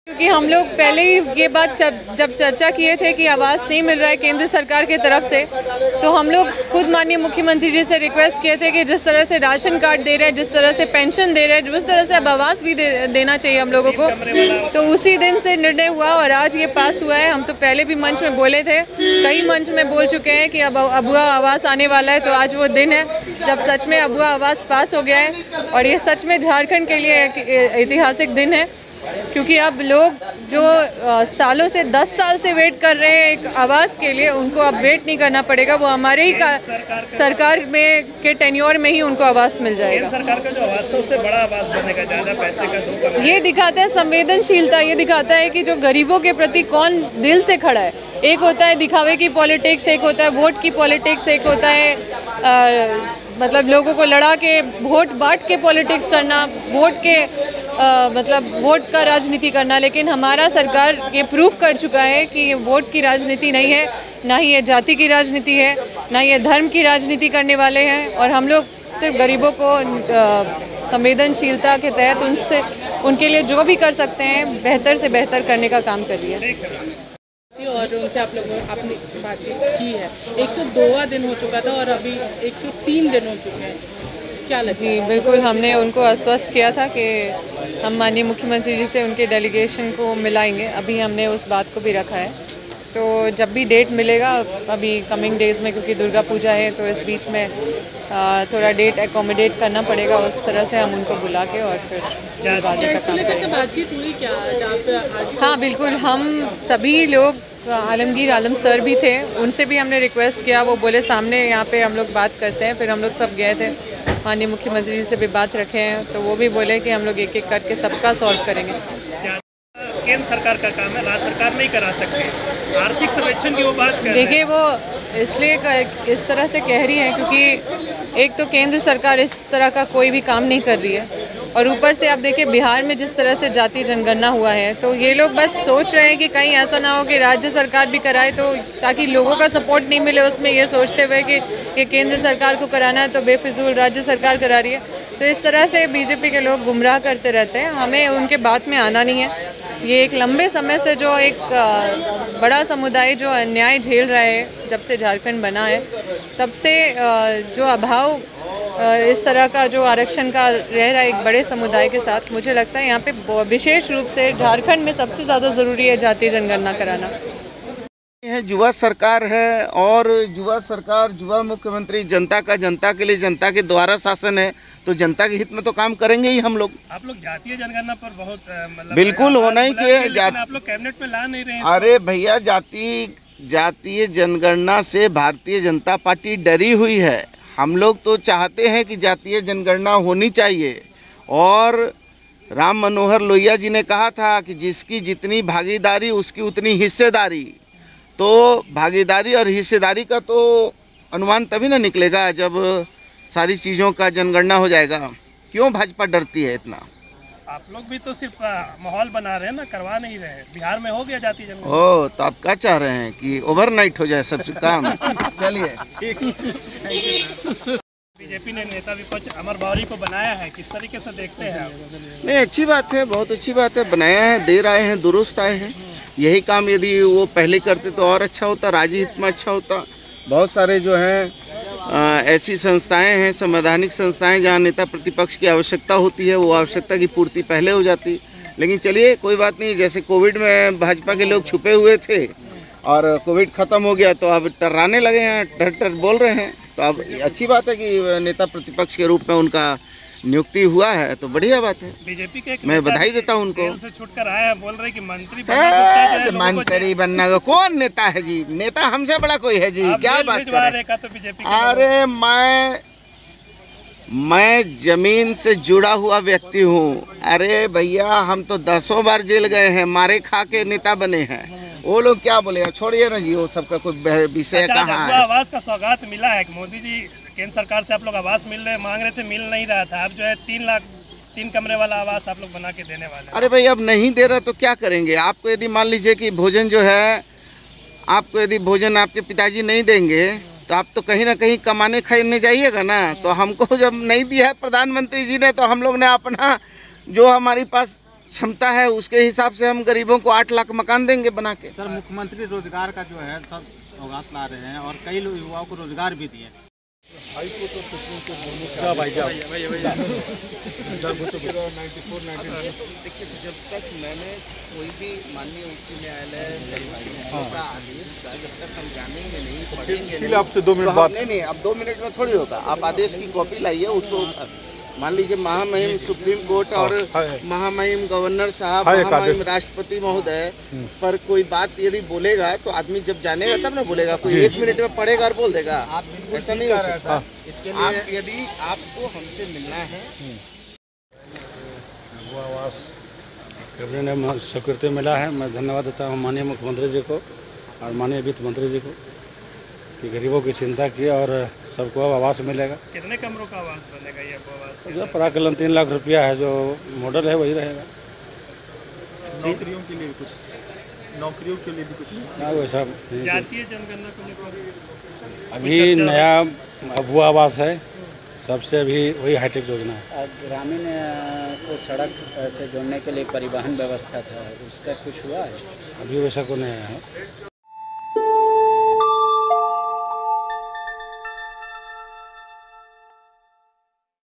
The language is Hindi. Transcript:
क्योंकि हम लोग पहले ही ये बात जब चर्चा किए थे कि आवास नहीं मिल रहा है केंद्र सरकार की तरफ से, तो हम लोग खुद माननीय मुख्यमंत्री जी से रिक्वेस्ट किए थे कि जिस तरह से राशन कार्ड दे रहे हैं, जिस तरह से पेंशन दे रहे हैं, उस तरह से अब आवास भी देना चाहिए हम लोगों को। तो उसी दिन से निर्णय हुआ और आज ये पास हुआ है। हम तो पहले भी मंच में बोले थे, कई मंच में बोल चुके हैं कि अब अबुआ आवास आने वाला है। तो आज वो दिन है जब सच में अबुआ आवास पास हो गया है और ये सच में झारखंड के लिए ऐतिहासिक दिन है, क्योंकि अब लोग जो सालों से 10 साल से वेट कर रहे हैं एक आवास के लिए, उनको अब वेट नहीं करना पड़ेगा। वो हमारे ही सरकार में के टेन्योर में ही उनको आवास मिल जाएगा। सरकार का जो आवास था उससे बड़ा आवास बनेगा, ज़्यादा पैसे का दो। ये दिखाता है संवेदनशीलता, ये दिखाता है कि जो गरीबों के प्रति कौन दिल से खड़ा है। एक होता है दिखावे की पॉलिटिक्स, एक होता है वोट की पॉलिटिक्स, एक होता है मतलब लोगों को लड़ा के वोट बांट के पॉलिटिक्स करना, वोट के मतलब वोट का राजनीति करना। लेकिन हमारा सरकार ये प्रूफ कर चुका है कि ये वोट की राजनीति नहीं है, ना ही ये जाति की राजनीति है, ना ये धर्म की राजनीति करने वाले हैं। और हम लोग सिर्फ गरीबों को संवेदनशीलता के तहत उनके लिए जो भी कर सकते हैं बेहतर से बेहतर करने का काम कर रही है। और उनसे आप लोगों आपने बातचीत की है। 102वां दिन हो चुका था और अभी 103 दिन हो चुके हैं, क्या लगता है? जी बिल्कुल, हमने उनको आश्वस्त किया था कि हम माननीय मुख्यमंत्री जी से उनके डेलीगेशन को मिलाएंगे। अभी हमने उस बात को भी रखा है, तो जब भी डेट मिलेगा अभी कमिंग डेज़ में, क्योंकि दुर्गा पूजा है तो इस बीच में थोड़ा डेट एकोमोडेट करना पड़ेगा, उस तरह से हम उनको बुला के और फिर बातचीत हुई क्या आज? हाँ बिल्कुल, हम सभी लोग, आलमगीर आलम सर भी थे, उनसे भी हमने रिक्वेस्ट किया। वो बोले सामने यहाँ पे हम लोग बात करते हैं। फिर हम लोग सब गए थे, माननीय मुख्यमंत्री जी से भी बात रखे हैं, तो वो भी बोले कि हम लोग एक एक करके सबका सॉल्व करेंगे। केंद्र सरकार का काम है, राज्य सरकार नहीं करा सकते। आर्थिक सर्वेक्षण की वो बात कर रहे हैं। देखिए, वो इसलिए इस तरह से कह रही है क्योंकि एक तो केंद्र सरकार इस तरह का कोई भी काम नहीं कर रही है, और ऊपर से आप देखिए बिहार में जिस तरह से जातीय जनगणना हुआ है, तो ये लोग बस सोच रहे हैं कि कहीं ऐसा ना हो कि राज्य सरकार भी कराए, तो ताकि लोगों का सपोर्ट नहीं मिले उसमें, ये सोचते हुए कि ये केंद्र सरकार को कराना है तो बेफिजूल राज्य सरकार करा रही है। तो इस तरह से बीजेपी के लोग गुमराह करते रहते हैं। हमें उनके बात में आना नहीं है। ये एक लंबे समय से जो एक बड़ा समुदाय जो अन्याय झेल रहा है, जब से झारखंड बना है तब से जो अभाव इस तरह का जो आरक्षण का रह रहा है एक बड़े समुदाय के साथ, मुझे लगता है यहाँ पे विशेष रूप से झारखंड में सबसे ज़्यादा ज़रूरी है जातीय जनगणना कराना। युवा सरकार है और युवा सरकार, युवा मुख्यमंत्री, जनता का, जनता के लिए, जनता के द्वारा शासन है, तो जनता के हित में तो काम करेंगे ही हम लोग। आप लोग जातीय जनगणना पर बहुत मतलब बिल्कुल होना ही चाहिए। आप लोग कैबिनेट में ला नहीं रहे हैं। अरे भैया, जातीय जनगणना से भारतीय जनता पार्टी डरी हुई है। हम लोग तो चाहते हैं कि जातीय जनगणना होनी चाहिए, और राम मनोहर लोहिया जी ने कहा था कि जिसकी जितनी भागीदारी उसकी उतनी हिस्सेदारी। तो भागीदारी और हिस्सेदारी का तो अनुमान तभी ना निकलेगा जब सारी चीज़ों का जनगणना हो जाएगा। क्यों भाजपा डरती है इतना? आप लोग भी तो सिर्फ माहौल बना रहे हैं ना, करवा नहीं रहे। बिहार में हो गया जातीय जनगणना। ओ, तो आप क्या चाह रहे हैं कि ओवरनाइट हो जाए सब काम? चलिए ठीक। बीजेपी ने नेता विपक्ष अमर बावरी को बनाया है, किस तरीके से देखते हैं आप? नहीं, अच्छी बात है, बहुत अच्छी बात है। बनाया है, देर आए हैं, दुरुस्त आए हैं। यही काम यदि वो पहले करते तो और अच्छा होता, राज्य हित में अच्छा होता। बहुत सारे जो हैं ऐसी संस्थाएं हैं, संवैधानिक संस्थाएं, जहां नेता प्रतिपक्ष की आवश्यकता होती है, वो आवश्यकता की पूर्ति पहले हो जाती। लेकिन चलिए, कोई बात नहीं। जैसे कोविड में भाजपा के लोग छुपे हुए थे और कोविड ख़त्म हो गया तो अब टर्राने लगे हैं, टर बोल रहे हैं। तो अब अच्छी बात है कि नेता प्रतिपक्ष के रूप में उनका नियुक्ति हुआ है, तो बढ़िया बात है। बीजेपी के मैं बधाई देता हूँ उनको। जेल से छूटकर आया, बोल रहे कि मंत्री बनना का कौन नेता है जी? नेता हमसे बड़ा कोई है जी? क्या बात कर रहे हैं? तो बीजेपी। अरे मैं जमीन से जुड़ा हुआ व्यक्ति हूँ। अरे भैया, हम तो 10 बार जेल गए हैं, मारे खा के नेता बने हैं। वो लोग क्या बोलेगा? छोड़िए ना जी, वो सबका कोई विषय कहाँ है। आवास का सौगात मिला है मोदी जी, केंद्र सरकार से आप लोग आवास मांग रहे थे, मिल नहीं रहा था। अब जो है 3 कमरे वाला आवास आप लोग बना के देने वाले। अरे भाई, अब नहीं दे रहा तो क्या करेंगे? आपको यदि मान लीजिए कि भोजन जो है, आपको यदि भोजन आपके पिताजी नहीं देंगे तो आप तो कहीं ना कहीं कमाने खाने जाइएगा ना। तो हमको जब नहीं दिया है प्रधानमंत्री जी ने, तो हम लोग ने अपना जो हमारे पास क्षमता है उसके हिसाब से हम गरीबों को 8 लाख मकान देंगे बना के। सर मुख्यमंत्री रोजगार का जो है सब सौगात ला रहे हैं और कई युवाओं को रोजगार भी दिए। देखिए जब तक मैंने कोई भी माननीय उच्च न्यायालय सर्वोच्च न्यायालय का आदेश का जब तक हम जानेंगे नहीं पढ़ेंगे नहीं, आपसे 2 मिनट तो बाद नहीं अब 2 मिनट में थोड़ी होगा। आप आदेश की कॉपी लाइए, उसको मान लीजिए महामहिम सुप्रीम कोर्ट और महामहिम गवर्नर साहब, महामहिम राष्ट्रपति महोदय पर कोई बात यदि बोलेगा तो आदमी जब जानेगा तब ना बोलेगा। कोई 1 मिनट में पढ़ेगा और बोल देगा, ऐसा नहीं हो सकता। आप यदि आपको हमसे मिलना है वो आवास कैबिनेट में स्वीकृति मिला है। मैं धन्यवाद देता हूँ माननीय मुख्यमंत्री जी को और माननीय वित्त मंत्री जी को कि गरीबों की चिंता की और सबको अब आवास मिलेगा। कितने कमरों का आवास बनेगा ये आवास? जो प्राकलन 3 लाख रुपया है, जो मॉडल है वही रहेगा। नौकरियों के लिए भी कुछ ना वैसा जातीय जनगणना को लेकर अभी नया अबुआ आवास है, सबसे अभी वही हाईटेक योजना है। ग्रामीण को सड़क से जोड़ने के लिए परिवहन व्यवस्था था, उसका कुछ हुआ है? अभी वैसा को नहीं है।